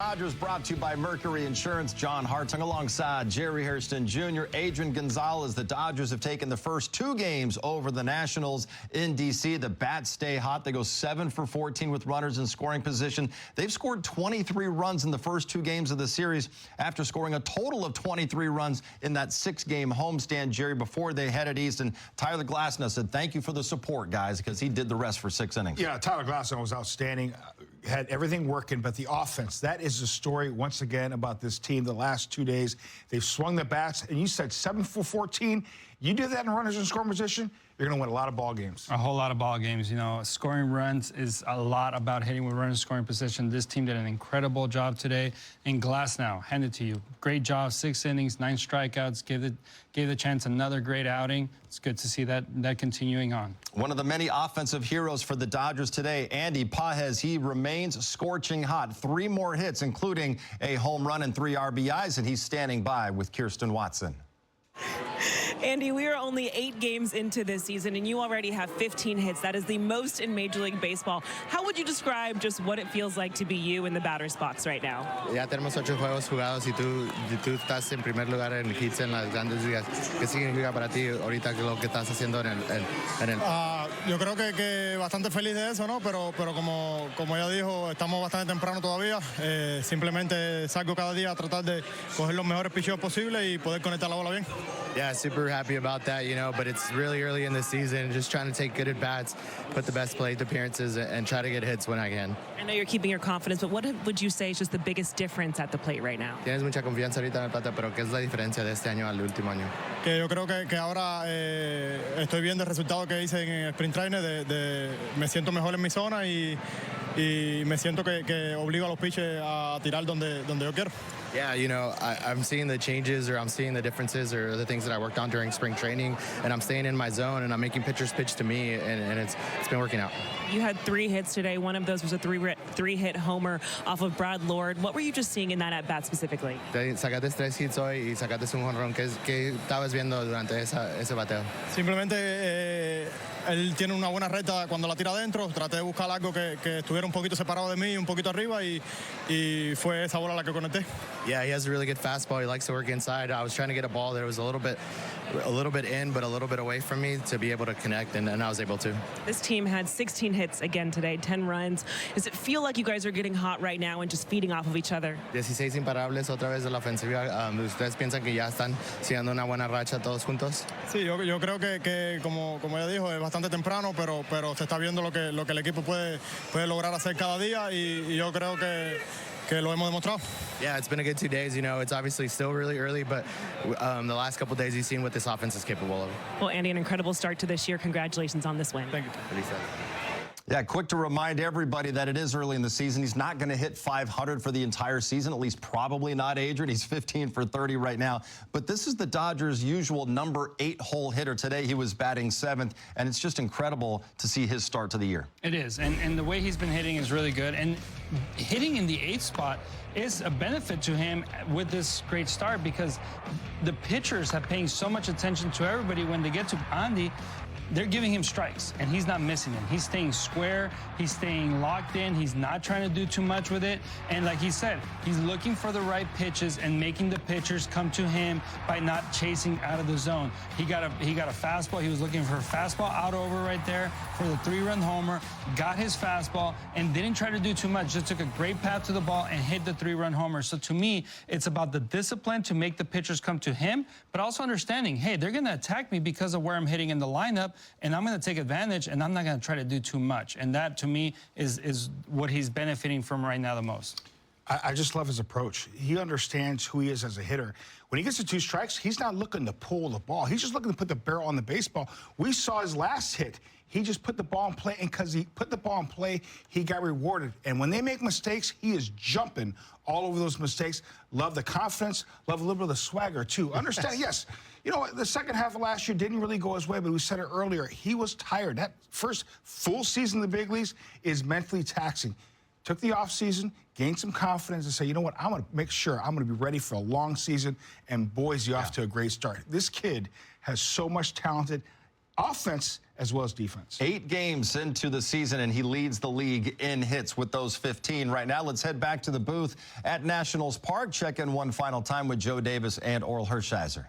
Dodgers brought to you by Mercury Insurance. John Hartung alongside Jerry Hairston Jr., Adrian Gonzalez. The Dodgers have taken the first two games over the Nationals in D.C. The bats stay hot. They go 7 for 14 with runners in scoring position. They've scored 23 runs in the first two games of the series after scoring a total of 23 runs in that 6-game homestand, Jerry, before they headed east. And Tyler Glasnow said, thank you for the support, guys, because he did the rest for 6 innings. Yeah, Tyler Glasnow was outstanding. Had everything working, but the offense, that is the story once again about this team the last 2 days. They've swung the bats, and you said 7 for 14. You do that in runners in scoring position, you're going to win a lot of ball games. A whole lot of ball games. You know, scoring runs is a lot about hitting with runners in scoring position. This team did an incredible job today. And Glasnow, hand it to you. Great job, 6 innings, 9 strikeouts, gave the chance another great outing. It's good to see that continuing on. One of the many offensive heroes for the Dodgers today, Andy Pahes, he remains scorching hot. 3 more hits, including a home run and 3 RBIs, and he's standing by with Kirsten Watson. Andy, we are only 8 games into this season, and you already have 15 hits. That is the most in Major League Baseball. How would you describe just what it feels like to be you in the batter's box right now? Ya tenemos 8 juegos jugados y tú estás en primer lugar en hits en las grandes ligas. ¿Qué significa para ti ahorita lo que estás haciendo en el... Yo creo que bastante feliz de eso, ¿no? Pero como ya dijo, estamos bastante temprano todavía. Simplemente salgo cada día a tratar de coger los mejores picheos posibles y poder conectar la bola bien. Yeah, super happy about that, you know, but it's really early in the season. Just trying to take good at-bats, put the best plate appearances, and try to get hits when I can. I know you're keeping your confidence, but what would you say is just the biggest difference at the plate right now? Tienes mucha confianza ahorita en el plata, pero ¿qué es la diferencia de este año al último año? Que yo creo que ahora estoy viendo el resultado que hice en el sprint trainer, me siento mejor en mi zona y me siento que obligo a los pitchers a tirar donde yo quiero. Yeah, you know, I'm seeing the changes, or I'm seeing the differences, or the things that I worked on during spring training, and I'm staying in my zone, and I'm making pitchers pitch to me, and it's been working out. You had 3 hits today. One of those was a 3-hit homer off of Brad Lord. What were you just seeing in that at-bat specifically? Sacaste 3 hits hoy y sacaste un jonrón. ¿Qué estabas viendo durante ese bateo? Simplemente él tiene una buena recta cuando la tira adentro. Traté de buscar algo que estuviera un poquito separado de mí, un poquito arriba, y fue esa bola la que conecté. Yeah, he has a really good fastball. He likes to work inside. I was trying to get a ball that was a little bit in, but a little bit away from me to be able to connect, and I was able to. This team had 16 hits again today, 10 runs. Does it feel like you guys are getting hot right now and just feeding off of each other? 16 imparables otra vez de la ofensiva. ¿Ustedes piensan que ya están siguiendo una buena racha todos juntos? Sí, yo creo que como ella dijo, es bastante temprano, pero se está viendo lo que el equipo puede lograr hacer cada día, y yo creo que lo hemos demostrado. Yeah, it's been a good 2 days. You know, it's obviously still really early, but the last couple of days you've seen what this offense is capable of. Well, Andy, an incredible start to this year. Congratulations on this win. Thank you. Yeah, quick to remind everybody that it is early in the season. He's not going to hit 500 for the entire season, at least probably not Adrian. He's 15 for 30 right now. But this is the Dodgers' usual number 8 hole hitter. Today he was batting 7th, and it's just incredible to see his start to the year. It is, and the way he's been hitting is really good. And hitting in the 8th spot is a benefit to him with this great start, because the pitchers have paying so much attention to everybody. When they get to Andy, they're giving him strikes, and he's not missing them. He's staying square. He's staying locked in. He's not trying to do too much with it. And like he said, he's looking for the right pitches and making the pitchers come to him by not chasing out of the zone. He got a fastball. He was looking for a fastball out over right there for the 3-run homer, got his fastball, and didn't try to do too much. Just took a great path to the ball and hit the 3-run homer. So to me, it's about the discipline to make the pitchers come to him, but also understanding, hey, they're going to attack me because of where I'm hitting in the lineup, and I'm going to take advantage, and I'm not going to try to do too much. And that, to me, is what he's benefiting from right now the most. I just love his approach. He understands who he is as a hitter. When he gets to 2 strikes, he's not looking to pull the ball. He's just looking to put the barrel on the baseball. We saw his last hit. He just put the ball in play, and because he put the ball in play, he got rewarded. And when they make mistakes, he is jumping all over those mistakes. Love the confidence, love a little bit of the swagger, too. Understand, yes, you know, the second half of last year didn't really go his way, but we said it earlier, he was tired. That first full season in the big leagues is mentally taxing. Took the offseason, gained some confidence, and said, you know what, I'm going to make sure I'm going to be ready for a long season, and boys, you're off to a great start. This kid has so much talented offense as well as defense. 8 games into the season, and he leads the league in hits with those 15 right now. Let's head back to the booth at Nationals Park. Check in one final time with Joe Davis and Oral Hershiser.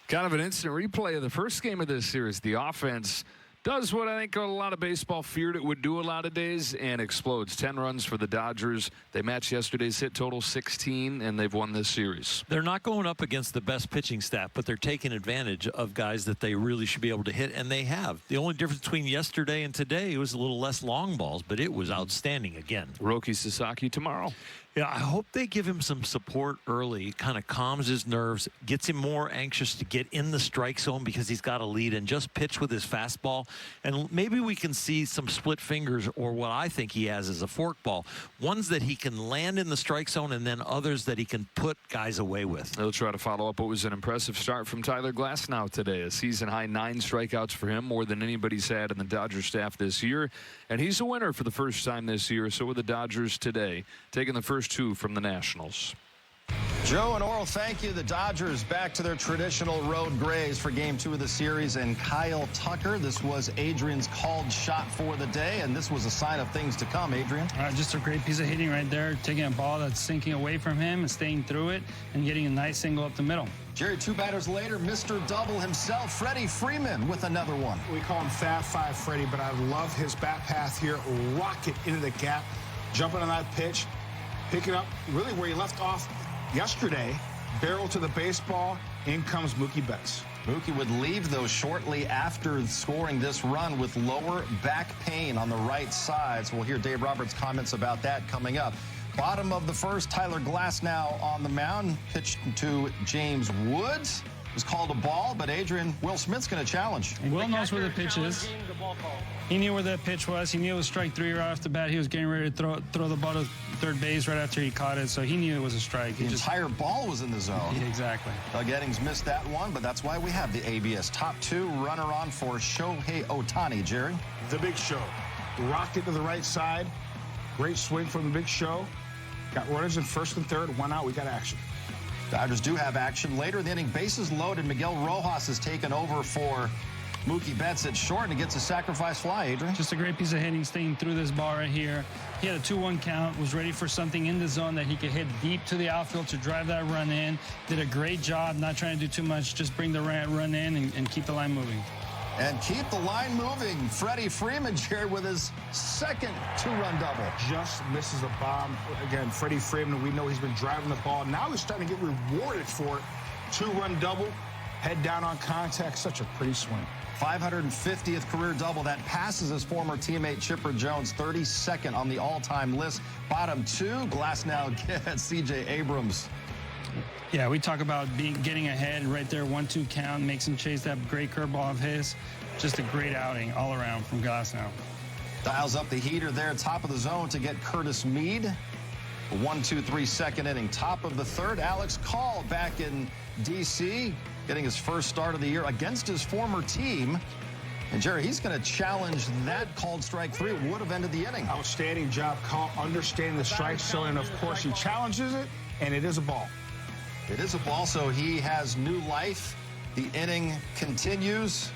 Kind of an instant replay of the first game of this series. The offense does what I think a lot of baseball feared it would do a lot of days and explodes. 10 runs for the Dodgers. They matched yesterday's hit total 16, and they've won this series. They're not going up against the best pitching staff, but they're taking advantage of guys that they really should be able to hit, and they have. The only difference between yesterday and today was a little less long balls, but it was outstanding again. Roki Sasaki tomorrow. Yeah, I hope they give him some support early, kind of calms his nerves, gets him more anxious to get in the strike zone because he's got a lead and just pitch with his fastball. And maybe we can see some split fingers, or what I think he has is a forkball, ones that he can land in the strike zone and then others that he can put guys away with. They'll try to follow up what was an impressive start from Tyler Glasnow today. A season-high 9 strikeouts for him, more than anybody's had in the Dodgers staff this year. And he's a winner for the first time this year. So with the Dodgers today, taking the first 2 from the Nationals. Joe and Oral, thank you. The Dodgers back to their traditional road grays for Game 2 of the series. And Kyle Tucker, this was Adrian's called shot for the day, and this was a sign of things to come, Adrian. Just a great piece of hitting right there, taking a ball that's sinking away from him and staying through it and getting a nice single up the middle. Jerry, 2 batters later, Mr. Double himself, Freddie Freeman with another one. We call him Fab Five Freddie, but I love his bat path here. Rocket into the gap, jumping on that pitch, picking up really where he left off yesterday, barrel to the baseball, in comes Mookie Betts. Mookie would leave, though, shortly after scoring this run with lower back pain on the right side. So we'll hear Dave Roberts' comments about that coming up. Bottom of the first, Tyler Glasnow on the mound, pitched to James Woods. It was called a ball, but Adrian, Will Smith's going to challenge. Will knows where the pitch is. He knew where that pitch was. He knew it was strike 3 right off the bat. He was getting ready to throw the ball to third base right after he caught it, so he knew it was a strike. The entire ball was in the zone. Yeah, exactly. Doug Eddings missed that one, but that's why we have the ABS. Top 2 runner on for Shohei Ohtani, Jerry. The Big Show. Rocket to the right side. Great swing from the Big Show. Got runners in first and third. 1 out. We got action. Dodgers do have action. Later in the inning, bases loaded. Miguel Rojas is taken over for Mookie Betts at short, and he gets a sacrifice fly, Adrian. Just a great piece of hitting, staying through this ball right here. He had a 2-1 count, was ready for something in the zone that he could hit deep to the outfield to drive that run in. Did a great job, not trying to do too much, just bring the run in and keep the line moving. And keep the line moving. Freddie Freeman, Jerry, with his second 2-run double. Just misses a bomb. Again, Freddie Freeman, we know he's been driving the ball. Now he's starting to get rewarded for it. 2-run double, head down on contact. Such a pretty swing. 550th career double. That passes his former teammate Chipper Jones, 32nd on the all-time list. Bottom 2, Glasnow gets C.J. Abrams. Yeah, we talk about getting ahead right there, 1-2 count, makes him chase that great curveball of his. Just a great outing all around from Glasnow. Dials up the heater there, top of the zone to get Curtis Mead. 1-2-3 second inning. Top of the third, Alex Call back in D.C., getting his first start of the year against his former team. And, Jerry, he's going to challenge that called strike 3. It would have ended the inning. Outstanding job, Call, understanding the strike zone, and, of course, he challenges it, and it is a ball. It is a ball, so he has new life. The inning continues.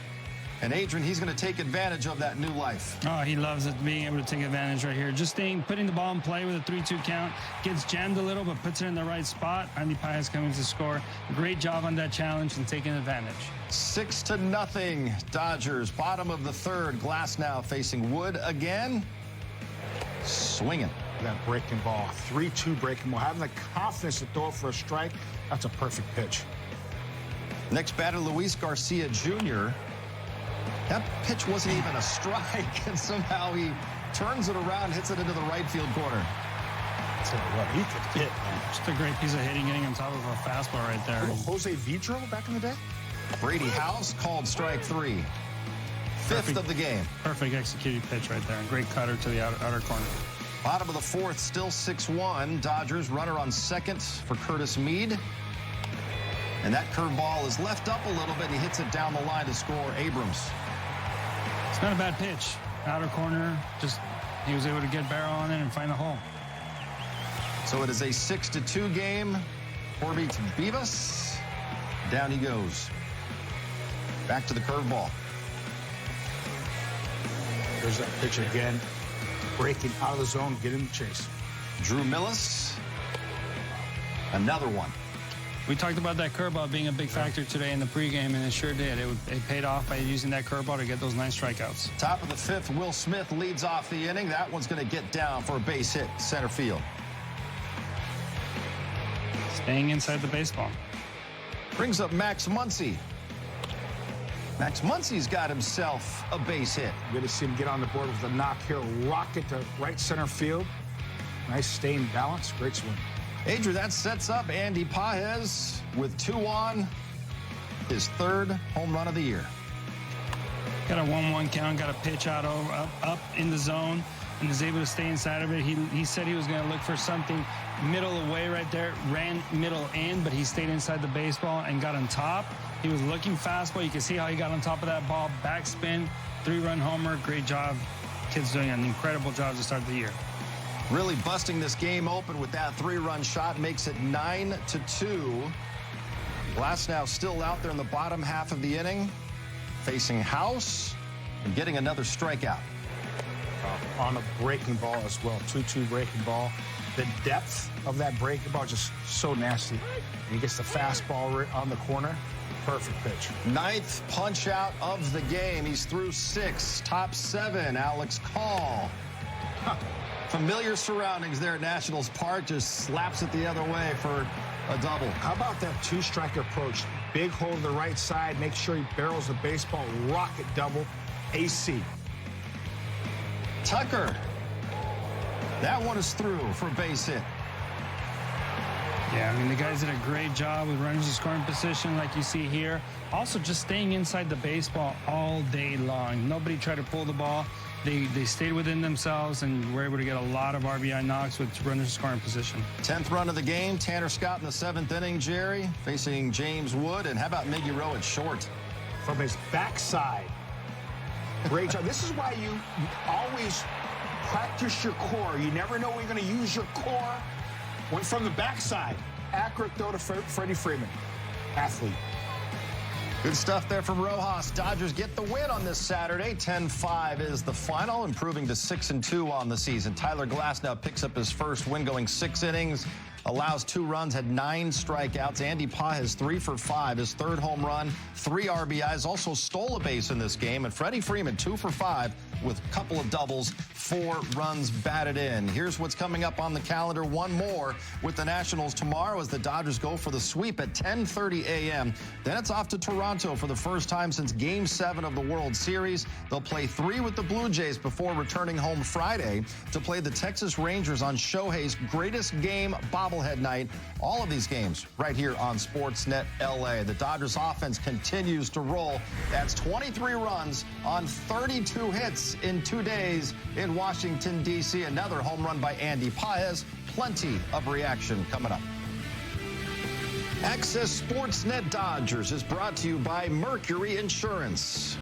And Adrian, he's going to take advantage of that new life. Oh, he loves it, being able to take advantage right here. Just putting the ball in play with a 3-2 count. Gets jammed a little, but puts it in the right spot. Andy Paez coming to score. Great job on that challenge and taking advantage. 6-0, Dodgers. Bottom of the third, Glasnow facing Wood again. Swinging. That breaking ball, 3-2 breaking ball. Having the confidence to throw it for a strike, that's a perfect pitch. Next batter, Luis Garcia Jr. That pitch wasn't even a strike, and somehow he turns it around, hits it into the right field corner. Tell you what, he could hit, man. Just a great piece of hitting, getting on top of a fastball right there. Jose Vidro back in the day? Brady House called strike 3. Fifth of the game. Perfect executed pitch right there. Great cutter to the outer corner. Bottom of the fourth, still 6-1. Dodgers runner on second for Curtis Mead. And that curveball is left up a little bit. He hits it down the line to score Abrams. It's not a bad pitch. Outer corner, just he was able to get barrel on it and find a hole. So it is a 6-2 game. Corby to Beavis. Down he goes. Back to the curveball. There's that pitch again. Breaking out of the zone, get in the chase. Drew Millis, another one. We talked about that curveball being a big factor today in the pregame, and it sure did. It paid off by using that curveball to get those 9 strikeouts. Top of the 5th, Will Smith leads off the inning. That one's going to get down for a base hit, center field. Staying inside the baseball. Brings up Max Muncy. Max Muncy's got himself a base hit. Good to see him get on the board with a knock here. Rocket to right center field. Nice staying balance. Great swing. Adrian, that sets up Andy Pages with 2 on, his 3rd home run of the year. Got a 1-1 count, got a pitch out up in the zone, and is able to stay inside of it. He said he was going to look for something middle away right there, ran middle in, but he stayed inside the baseball and got on top. He was looking fastball. You can see how he got on top of that ball. Backspin, 3-run homer. Great job. Kid's doing an incredible job to start the year. Really busting this game open with that 3-run shot, makes it 9-2. Glasnow still out there in the bottom half of the inning, facing House and getting another strikeout. On a breaking ball as well, 2-2 breaking ball. The depth of that breaking ball just so nasty. And he gets the fastball on the corner. Perfect pitch. 9th punch out of the game. He's through 6. Top 7, Alex Call. Familiar surroundings there at Nationals Park, just slaps it the other way for a double. How about that 2-strike approach? Big hole to the right side, make sure he barrels the baseball, rocket double, AC. Tucker. That one is through for a base hit. Yeah, I mean, the guys did a great job with runners in scoring position like you see here. Also, just staying inside the baseball all day long. Nobody tried to pull the ball. They stayed within themselves and were able to get a lot of RBI knocks with runners in scoring position. 10th run of the game, Tanner Scott in the 7th inning, Jerry, facing James Wood. And how about Miggy Rowe at short? From his backside. Great job. This is why you always practice your core. You never know when you're going to use your core. Went from the backside. Accurate throw to Freddie Freeman. Athlete. Good stuff there from Rojas. Dodgers get the win on this Saturday. 10-5 is the final, improving to 6-2 on the season. Tyler Glasnow picks up his first win, going 6 innings, allows 2 runs, had 9 strikeouts. Andy Pages 3 for 5, his 3rd home run, 3 RBIs, also stole a base in this game. And Freddie Freeman 2 for 5 with a couple of doubles, 4 runs batted in. Here's what's coming up on the calendar. One more with the Nationals tomorrow as the Dodgers go for the sweep at 10:30 a.m. Then it's off to Toronto for the first time since Game 7 of the World Series. They'll play 3 with the Blue Jays before returning home Friday to play the Texas Rangers on Shohei's greatest game bobblehead night. All of these games right here on Sportsnet LA. The Dodgers offense continues to roll. That's 23 runs on 32 hits in 2 days in Washington, D.C. Another home run by Andy Pages. Plenty of reaction coming up. Access Sportsnet Dodgers is brought to you by Mercury Insurance.